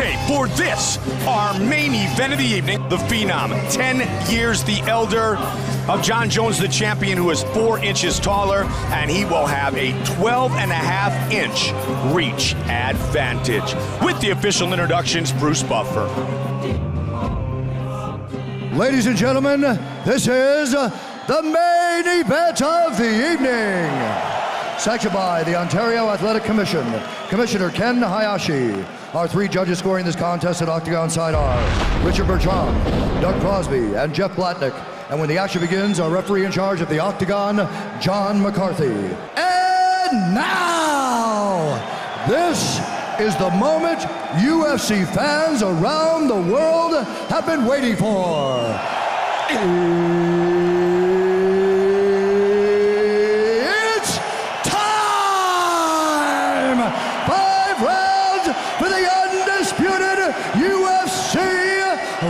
tape for this, our main event of the evening. The Phenom, 10 years the elder of Jon Jones, the champion, who is 4 inches taller, and he will have a 12.5-inch reach advantage. With the official introductions, Bruce Buffer. Ladies and gentlemen, this is the main event of the evening. Sanctioned by the Ontario Athletic Commission, Commissioner Ken Hayashi. Our 3 judges scoring this contest at Octagon side are Richard Bertrand, Doug Crosby, and Jeff Blatnick. And when the action begins, our referee in charge of the Octagon, John McCarthy. And now, this is the moment UFC fans around the world have been waiting for. It's time! 5 rounds for the undisputed UFC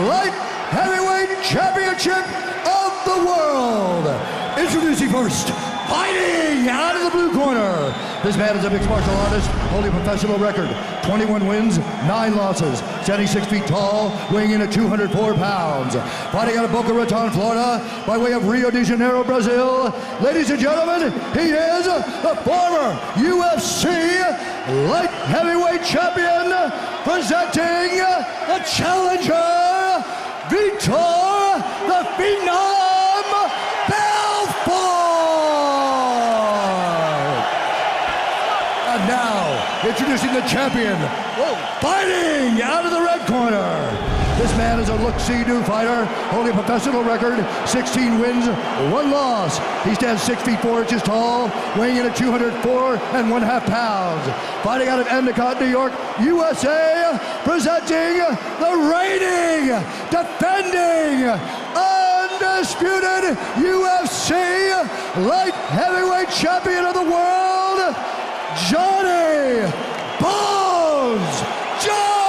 Light Heavyweight Championship of the world. Introducing first, fighting out of the blue corner. This man is a mixed martial artist, holding a professional record. 21 wins, 9 losses. Standing 6 feet tall, weighing in at 204 pounds. Fighting out of Boca Raton, Florida, by way of Rio de Janeiro, Brazil. Ladies and gentlemen, he is the former UFC Light Heavyweight Champion, presenting the challenger, Vitor, the Phenom Belfort. And now, introducing the champion, fighting out of the red corner. This man is a look-see-do fighter, holding a professional record, 16 wins, 1 loss. He stands 6 feet 4 inches tall, weighing in at 204.5 pounds. Fighting out of Endicott, New York, USA, presenting the reigning, defending, undisputed UFC Light Heavyweight Champion of the world, Johnny Bones Jones!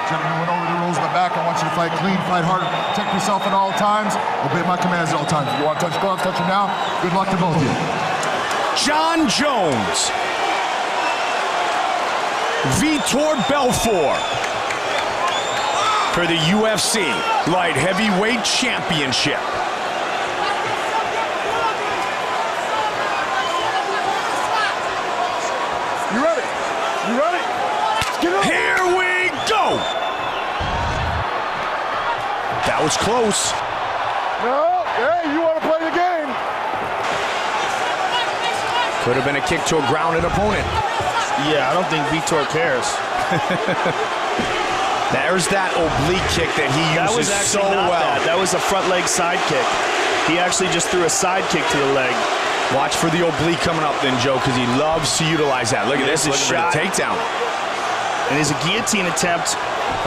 Gentlemen, went over the rules in the back. I want you to fight clean, fight hard, protect yourself at all times, obey my commands at all times. If you want to touch gloves, touch them now. Good luck to both of you. Jon Jones, Vitor Belfort for the UFC Light Heavyweight Championship. You ready? You ready? Let's get it. Here we go! That was close. No, hey, you want to play the game? Could have been a kick to a grounded opponent. Yeah, I don't think Vitor cares. There's that oblique kick that he uses so well. That was a front leg side kick. He actually just threw a side kick to the leg. Watch for the oblique coming up then, Joe, because he loves to utilize that. Look at this, it's a takedown. And there's a guillotine attempt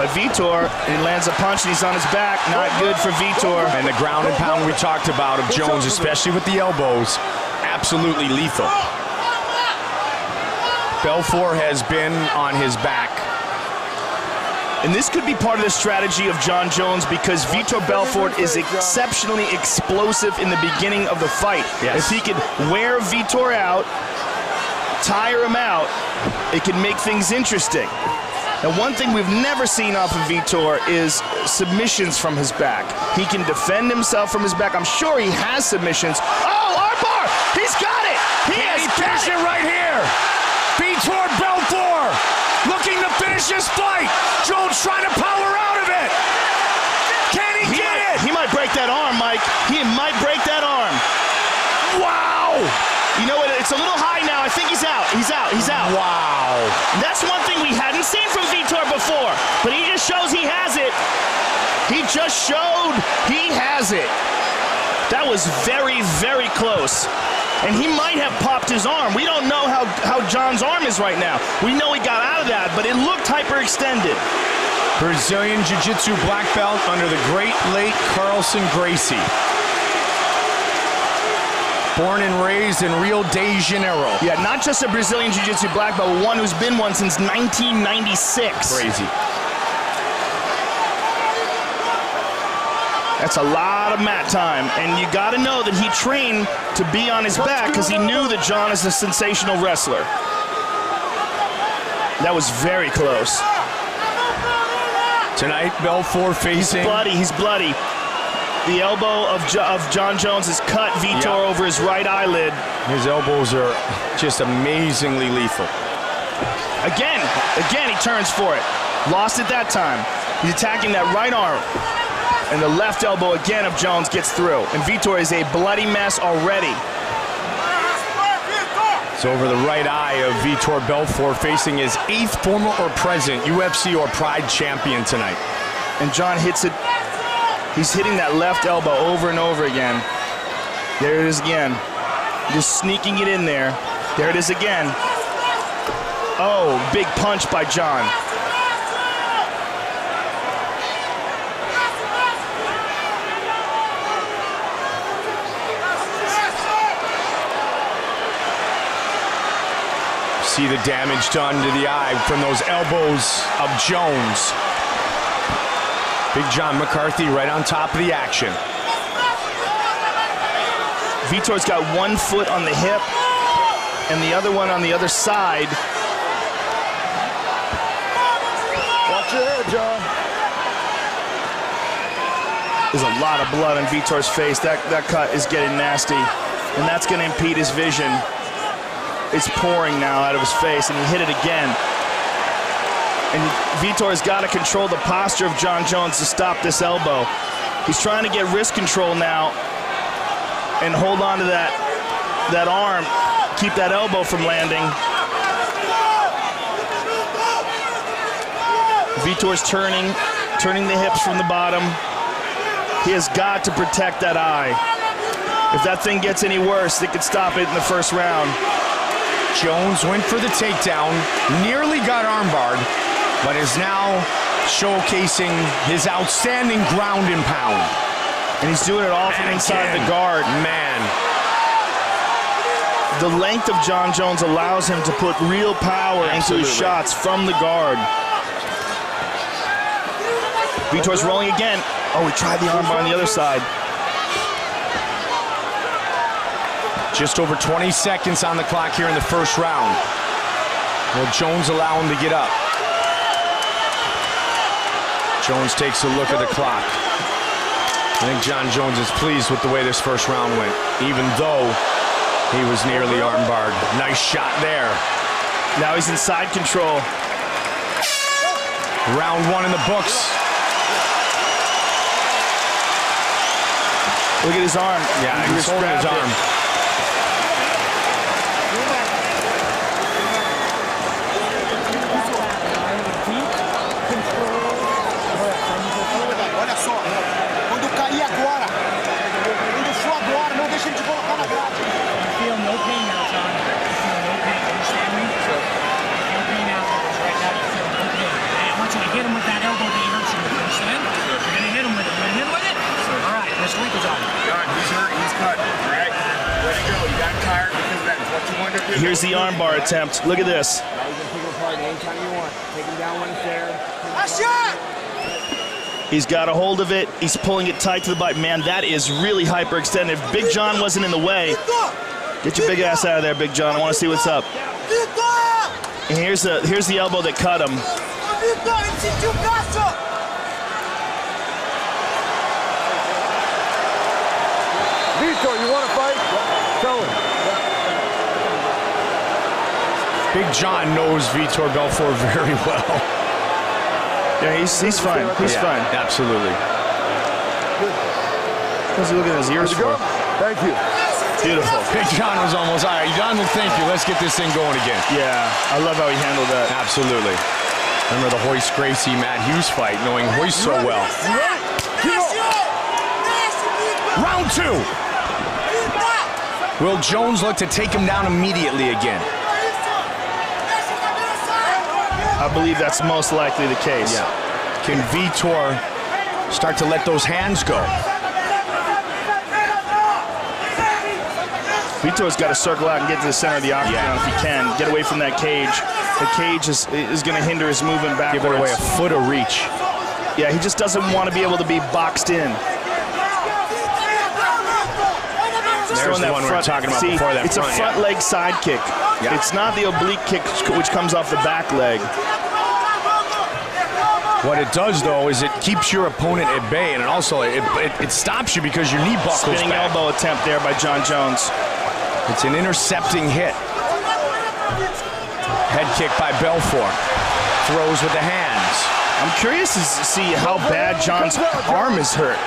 by Vitor, and he lands a punch and he's on his back. Not good for Vitor. And the ground and pound we talked about of Jones, especially with the elbows, absolutely lethal. Belfort has been on his back. And this could be part of the strategy of Jon Jones, because Vitor Belfort is exceptionally explosive in the beginning of the fight. Yes. If he could wear Vitor out, tire him out, it can make things interesting. Now, one thing we've never seen off of Vitor is submissions from his back. He can defend himself from his back. I'm sure he has submissions. Oh, armbar! He's got it! He Finish it right here! Vitor Belfort looking to finish this fight. Jones trying to power out of it. Can he get it? He might break that arm, Mike. He might break that arm. Wow! You know what? It's a little high now. I think he's out. He's out. He's out. Wow. That's one thing we hadn't seen from Vitor before, but he just shows he has it. He just showed he has it. That was very, very close. And he might have popped his arm. We don't know how Jon's arm is right now. We know he got out of that, but it looked hyperextended. Brazilian Jiu-Jitsu black belt under the great late Carlson Gracie. Born and raised in Rio de Janeiro. Yeah, not just a Brazilian Jiu-Jitsu black belt, but one who's been one since 1996. Crazy. That's a lot of mat time, and you got to know that he trained to be on his back because he knew that John is a sensational wrestler. That was very close. Tonight, Belfort facing... He's bloody. The elbow of John Jones has cut Vitor over his right eyelid. His elbows are just amazingly lethal. Again, he turns for it. Lost it that time. He's attacking that right arm. And the left elbow again of Jones gets through. And Vitor is a bloody mess already. It's over the right eye of Vitor Belfort, facing his 8th former or present UFC or Pride champion tonight. And John hits it. He's hitting that left elbow over and over again. There it is again. Just sneaking it in there. There it is again. Oh, big punch by John. See the damage done to the eye from those elbows of Jones. Big John McCarthy right on top of the action. Vitor's got one foot on the hip and the other one on the other side. Watch your head, John. There's a lot of blood on Vitor's face. That cut is getting nasty, and that's going to impede his vision. It's pouring now out of his face, and he hit it again. And Vitor's got to control the posture of John Jones to stop this elbow. He's trying to get wrist control now and hold on to that arm, keep that elbow from landing. Vitor's turning the hips from the bottom. He has got to protect that eye. If that thing gets any worse, they could stop it in the first round. Jones went for the takedown, nearly got armbarred, but is now showcasing his outstanding ground and pound. And he's doing it all from inside the guard. Man. The length of John Jones allows him to put real power into his shots from the guard. Vitor's rolling again. Oh, he tried the armbar on the other side. Just over 20 seconds on the clock here in the first round. Will Jones allow him to get up? Jones takes a look at the clock. I think John Jones is pleased with the way this first round went, even though he was nearly armbarred. Nice shot there. Now he's in side control. Round 1 in the books. Look at his arm. Yeah, he's holding his arm. Here's the armbar attempt. Look at this. He's got a hold of it. He's pulling it tight to the bite. Man, that is really hyperextended. If Big John wasn't in the way, get your big ass out of there, Big John. I want to see what's up. And here's the elbow that cut him. Vitor, you want to fight? Tell him. Big John knows Vitor Belfort very well. Yeah, he's fine. He's fine. Absolutely. What's he looking at his ears for? Thank you. Beautiful. Big John was almost, all right, John, thank you. Let's get this thing going again. Yeah, I love how he handled that. Absolutely. Remember the Hoist Gracie Matt Hughes fight, knowing Hoist so well. Round 2. Will Jones look to take him down immediately again? I believe that's most likely the case. Yeah. Can Vitor start to let those hands go? Vitor's got to circle out and get to the center of the octagon if he can. Get away from that cage. The cage is going to hinder his movement backwards. Give it away a foot of reach. Yeah, he just doesn't want to be able to be boxed in. he's throwing that the one we were front. talking about See, before that it's front, a front leg side kick. Yeah. It's not the oblique kick which comes off the back leg. What it does, though, is it keeps your opponent at bay, and also it stops you because your knee buckles Spinning back. elbow attempt there by John Jones. It's an intercepting hit. Head kick by Belfort. Throws with the hands. I'm curious to see how bad John's arm is hurt.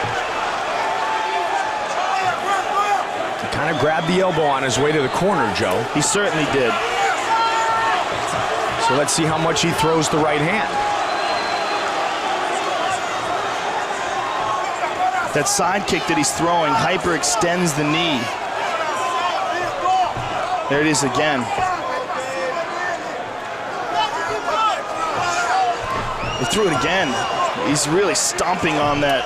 He kind of grabbed the elbow on his way to the corner, Joe. He certainly did. So let's see how much he throws the right hand. That side kick that he's throwing hyperextends the knee. There it is again. He threw it again. He's really stomping on that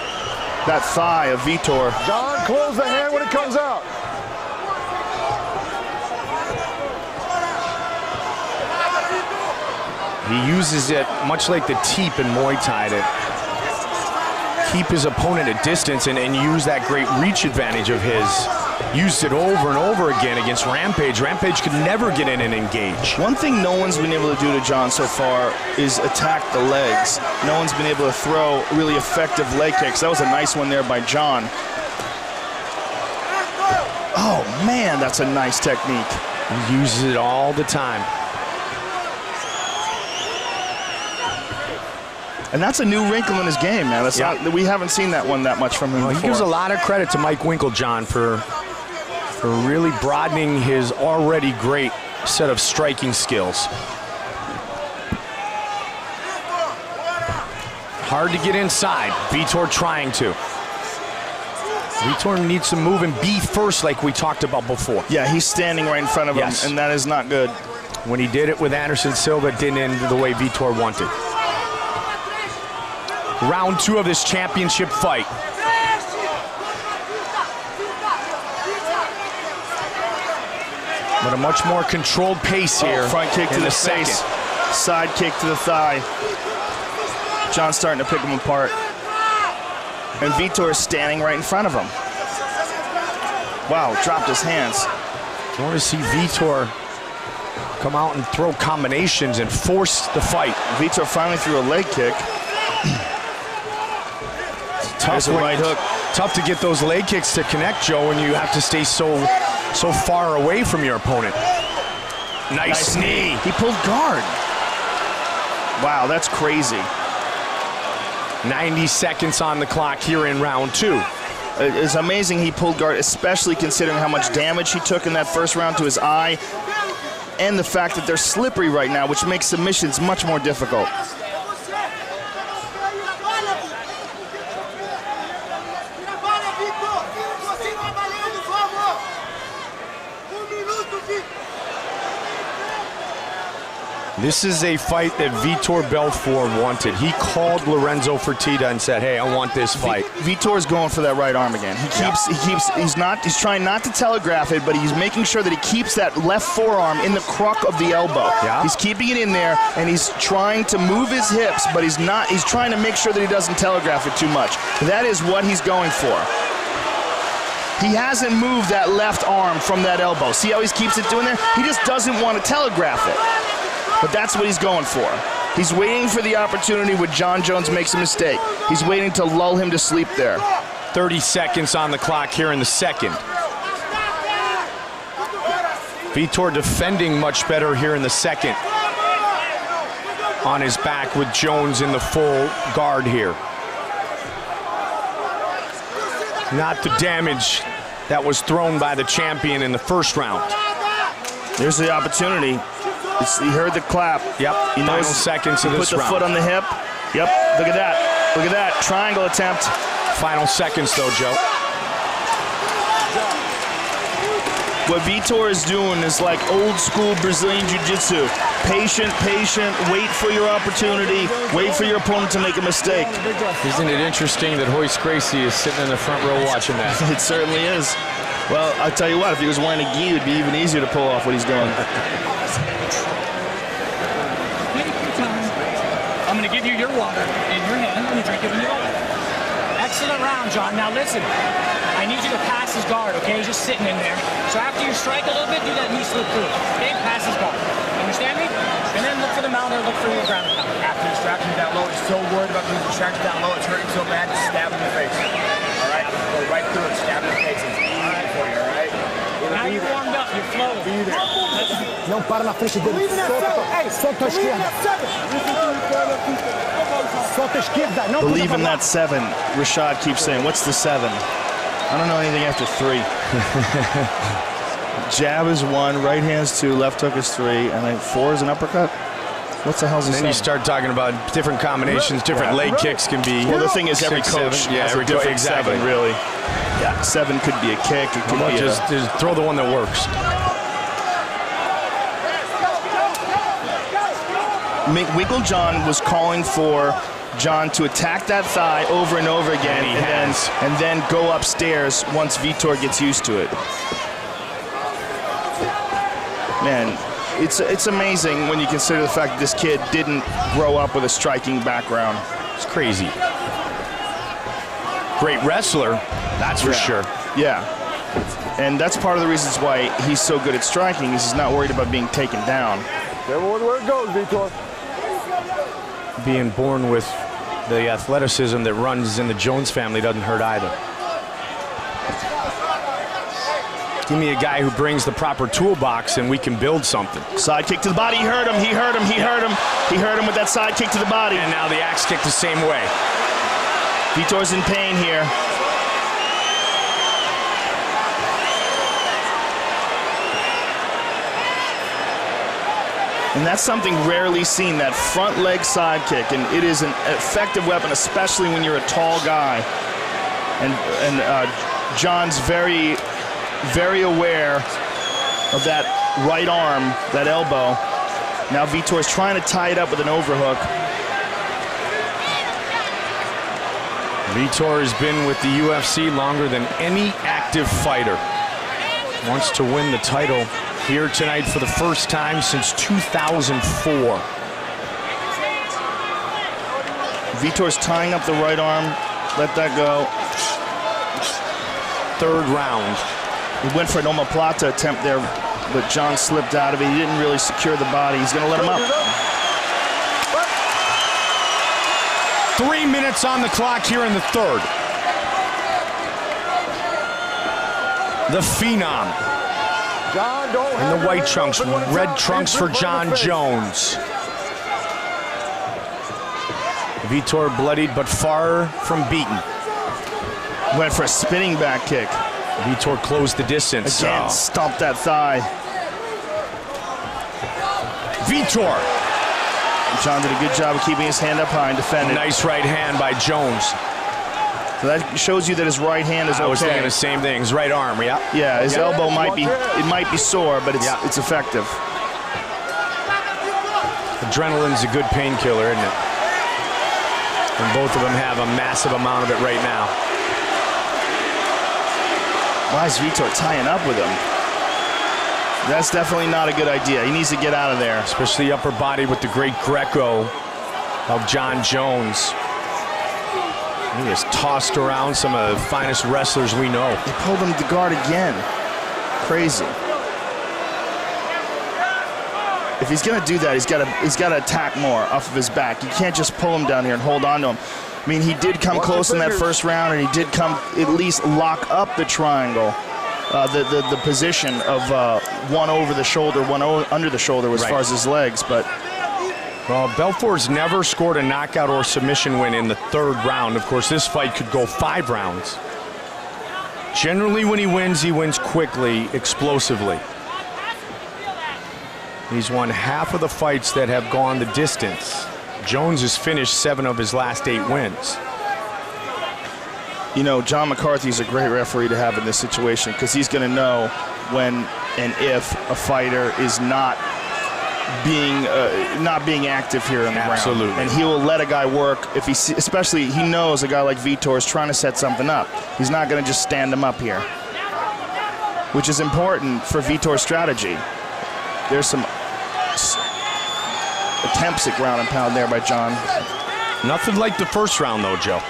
thigh of Vitor. John, close the hand when it comes out. He uses it much like the teep in Muay Thai to keep his opponent at distance and use that great reach advantage of his. Used it over and over again against Rampage. Rampage could never get in and engage. One thing no one's been able to do to John so far is attack the legs. No one's been able to throw really effective leg kicks. That was a nice one there by John. Oh man, that's a nice technique. He uses it all the time. And that's a new wrinkle in his game, man. That's Yeah. not, we haven't seen that one that much from him Well, he before. gives a lot of credit to Mike Winklejohn for really broadening his already great set of striking skills. Hard to get inside. Vitor trying to. Vitor needs to move and be first like we talked about before. Yeah, he's standing right in front of him, Yes. and that is not good. When he did it with Anderson Silva, it didn't end the way Vitor wanted. Round 2 of this championship fight. But a much more controlled pace here. Front kick to in the second. face, side kick to the thigh. John's starting to pick him apart. And Vitor is standing right in front of him. Wow, dropped his hands. I want to see Vitor come out and throw combinations and force the fight. Vitor finally threw a leg kick. There's a right hook. Tough to get those leg kicks to connect, Joe, and you have to stay so far away from your opponent. Nice knee. He pulled guard. Wow, that's crazy. 90 seconds on the clock here in round 2. It's amazing he pulled guard, especially considering how much damage he took in that first round to his eye, and the fact that they're slippery right now, which makes submissions much more difficult. This is a fight that Vitor Belfort wanted. He called Lorenzo Fertitta and said, "Hey, I want this fight." Vitor's going for that right arm again. He's trying not to telegraph it, but he's making sure that he keeps that left forearm in the crook of the elbow. Yeah. He's keeping it in there, and he's trying to move his hips, but he's trying to make sure that he doesn't telegraph it too much. That is what he's going for. He hasn't moved that left arm from that elbow. See how he keeps it doing there? He just doesn't want to telegraph it. But that's what he's going for. He's waiting for the opportunity when John Jones makes a mistake. He's waiting to lull him to sleep there. 30 seconds on the clock here in the second. Vitor defending much better here in the second. On his back with Jones in the full guard here. Not the damage that was thrown by the champion in the first round. There's the opportunity. He heard the clap. Yep, He final knows seconds of this Put the round. foot on the hip. Yep, look at that. Look at that, triangle attempt. Final seconds though, Joe. What Vitor is doing is like old school Brazilian Jiu-Jitsu. Patient, wait for your opportunity, wait for your opponent to make a mistake. Isn't it interesting that Royce Gracie is sitting in the front row watching that? It certainly is. Well, I'll tell you what, if he was wearing a gi, it'd be even easier to pull off what he's doing. I'm going to give you your water in your hand and drink it when you want. Excellent round, John. Now listen, I need you to pass his guard, okay? He's just sitting in there. So after you strike a little bit, do that knee slip through, okay? Pass his guard. Understand me? And then look for the mount or look for your ground pound. After distracting me down low, he's so worried about being distracted down low, it's hurting so bad, stab him in the face. All right? Go right through it, stab him in the face. It's easy for you, all right? Now you're warmed up, you're flowing. Be there. Não para na frente dele. Solta a esquerda. Solta a esquerda. Não Believe in that 7. Rashad keeps saying, what's the 7? I don't know anything after 3. Jab is 1, right hand's 2, left hook is 3, and then 4 is an uppercut? What's the hell's the 7? Then you start talking about different combinations, different leg kicks can be. Well, the thing is, every 6, coach 7. Yeah, has every a different exactly. 7, really. Yeah, 7 could be a kick. It could be just throw the one that works. Wiggle John was calling for John to attack that thigh over and over again, and then go upstairs once Vitor gets used to it. Man, it's amazing when you consider the fact that this kid didn't grow up with a striking background. It's crazy. Great wrestler, that's for sure. Yeah, and that's part of the reasons why he's so good at striking, is he's not worried about being taken down. Everyone where it goes, Vitor. Being born with the athleticism that runs in the Jones family doesn't hurt either. Give me a guy who brings the proper toolbox and we can build something. Side kick to the body, he hurt him, he hurt him, he hurt him. He hurt him with that side kick to the body. And now the axe kick the same way. Vitor's in pain here. And that's something rarely seen, that front leg side kick, and it is an effective weapon, especially when you're a tall guy. And John's very, very aware of that right arm, that elbow. Now Vitor's trying to tie it up with an overhook. Vitor has been with the UFC longer than any active fighter. Wants to win the title here tonight for the first time since 2004. Vitor's tying up the right arm. Let that go. 3rd round. He went for an omoplata attempt there, but John slipped out of it. He didn't really secure the body. He's going to let him up. 3 minutes on the clock here in the 3rd. The Phenom. And the white trunks, red trunks for John Jones. Vitor bloodied but far from beaten. Went for a spinning back kick. Vitor closed the distance. Again, stomped that thigh. Vitor. John did a good job of keeping his hand up high and defending. Nice right hand by Jones. So that shows you that his right hand is okay. I was thinking the same thing. His right arm, yeah. Yeah, his elbow might be sore, but it's effective. Adrenaline's a good painkiller, isn't it? And both of them have a massive amount of it right now. Why is Vitor tying up with him? That's definitely not a good idea. He needs to get out of there. Especially upper body with the great Greco of John Jones. He has tossed around some of the finest wrestlers we know. They pulled him to guard again. Crazy. If he's gonna do that, he's gotta attack more off of his back. You can't just pull him down here and hold on to him. I mean, he did come close in that first round, and he did come at least lock up the triangle. The position of one over the shoulder, one under the shoulder as far as his legs, but. Well, Belfort's never scored a knockout or submission win in the 3rd round. Of course, this fight could go 5 rounds. Generally, when he wins quickly, explosively. He's won half of the fights that have gone the distance. Jones has finished 7 of his last 8 wins. You know, John McCarthy's a great referee to have in this situation, because he's going to know when and if a fighter is not being active here in the Absolutely. round. And he will let a guy work if especially he knows a guy like Vitor is trying to set something up. He's not going to just stand him up here, which is important for Vitor's strategy. There's some attempts at ground and pound there by John. Nothing like the 1st round, though, Joe.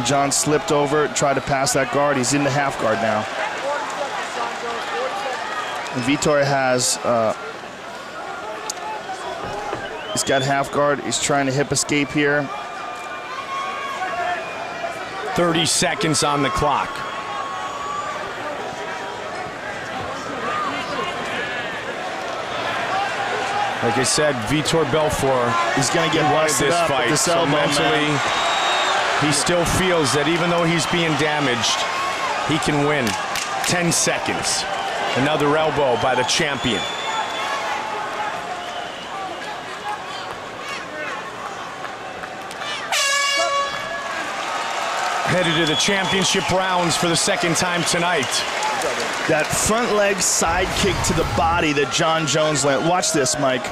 John slipped over, tried to pass that guard. He's in the half guard now. And Vitor has, he's got half guard. He's trying to hip escape here. 30 seconds on the clock. Like I said, Vitor Belfort is going to get busted this up fight. This so elbow, mentally, man. he still feels that even though he's being damaged, he can win. 10 seconds. Another elbow by the champion. Headed to the championship rounds for the second time tonight. That front leg side kick to the body that Jon Jones landed. Watch this, Mike.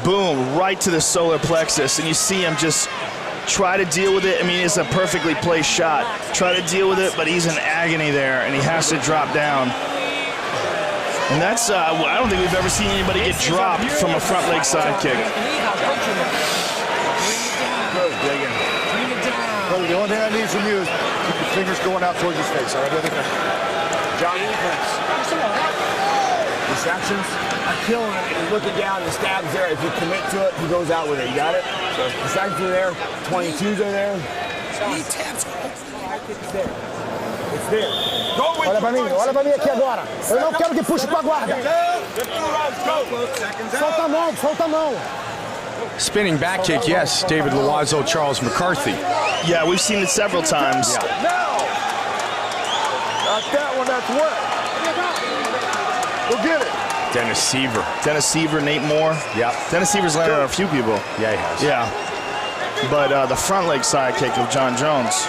Boom, right to the solar plexus. And you see him just try to deal with it. I mean, it's a perfectly placed shot. Try to deal with it, but he's in agony there, and he has to drop down. And that's, I don't think we've ever seen anybody get dropped from a front leg side kick. Brother, the only thing I need from you is keep your fingers going out towards his face. All right, brother? John, distractions are killing him, and he's looking down, the stab's there. If you commit to it, he goes out with it. You got it? So distractions are there, 22s are there. It's there. It's there. Olha pra mim aqui agora. Eu não quero que puxe pra guarda. Solta a mão, solta a mão. Spinning back kick, yes, David Loiseau, Charles McCarthy. Yeah, we've seen it several times. Now! Not that one, that's wet. Go get it. Dennis Seaver. Dennis Seaver, Nate Moore. Yeah. Dennis Seaver's landed on a few people. Yeah, he has. Yeah. But the front leg side kick of Jon Jones,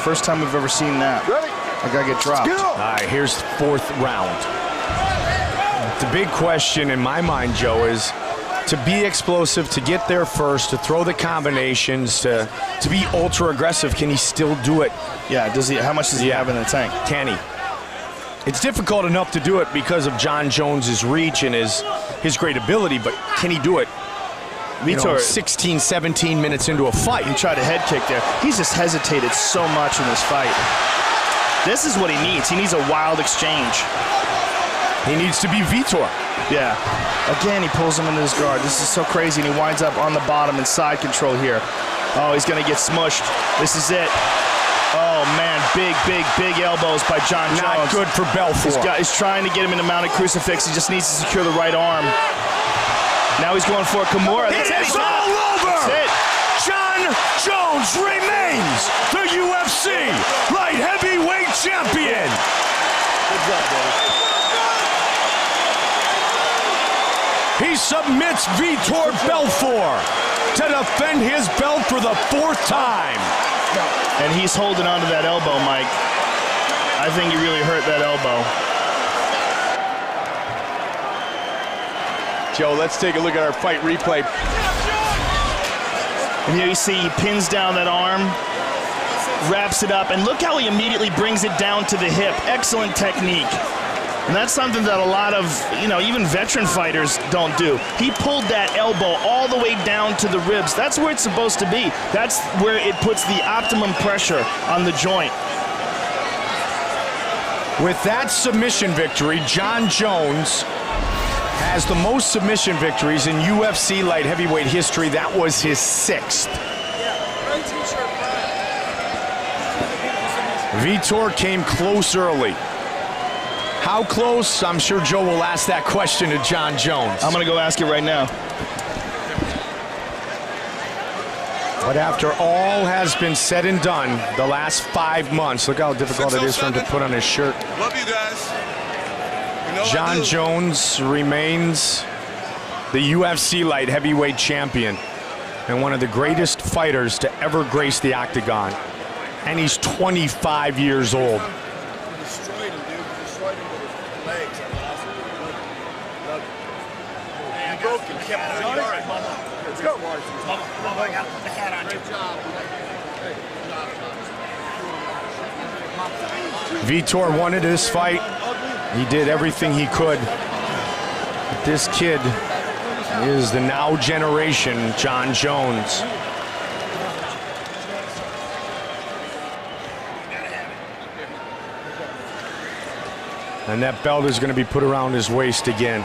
first time we've ever seen that. Ready? I gotta get dropped. All right, here's the fourth round. The big question in my mind, Joe, is to be explosive, to get there first, to throw the combinations, to be ultra aggressive. Can he still do it? Yeah, does he? How much does he have in the tank? Can he? It's difficult enough to do it because of Jon Jones's reach and his great ability, but can he do it? Vitor, 16, 17 minutes into a fight. He tried a head kick there. He's just hesitated so much in this fight. This is what he needs. He needs a wild exchange. He needs to be Vitor. Yeah. Again, he pulls him into his guard. This is so crazy, and he winds up on the bottom in side control here. Oh, he's going to get smushed. This is it. Oh, man, big elbows by Jon Jones. Not good for Belfort. He's trying to get him in a mounted crucifix. He just needs to secure the right arm. Now he's going for a Kimura. It is all over! That's it. Jon Jones remains the UFC light heavyweight champion. Good job, brother. He submits Vitor Belfort to defend his belt for the fourth time. And he's holding on to that elbow, Mike. I think he really hurt that elbow. Joe, let's take a look at our fight replay. And here you see he pins down that arm, wraps it up, and look how he immediately brings it down to the hip. Excellent technique. And that's something that a lot of, even veteran fighters don't do. He pulled that elbow all the way down to the ribs. That's where it's supposed to be. That's where it puts the optimum pressure on the joint. With that submission victory, Jon Jones has the most submission victories in UFC light heavyweight history. That was his 6th. Vitor came close early. How close? I'm sure Joe will ask that question to Jon Jones. I'm going to go ask it right now. But after all has been said and done, the last 5 months, look how difficult it is for him to put on his shirt. Love you guys. Jon Jones remains the UFC light heavyweight champion and one of the greatest fighters to ever grace the octagon. And he's 25 years old. Destroyed him, dude. Destroyed him with his legs. Love you. You broke him. You're all right, Mama. Let's go, Mama, I got to put the hat on you. Vitor wanted this fight. He did everything he could. But this kid is the now generation Jon Jones. And that belt is going to be put around his waist again.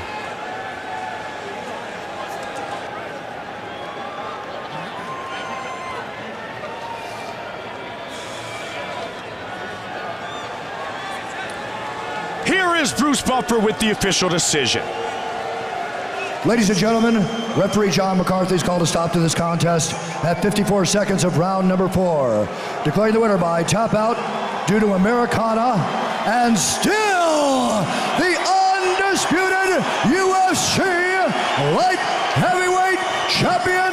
Here is Bruce Buffer with the official decision. Ladies and gentlemen, referee John McCarthy's called a stop to this contest at 54 seconds of round number 4. Declaring the winner by tap out due to Americana, and still the undisputed UFC light heavyweight champion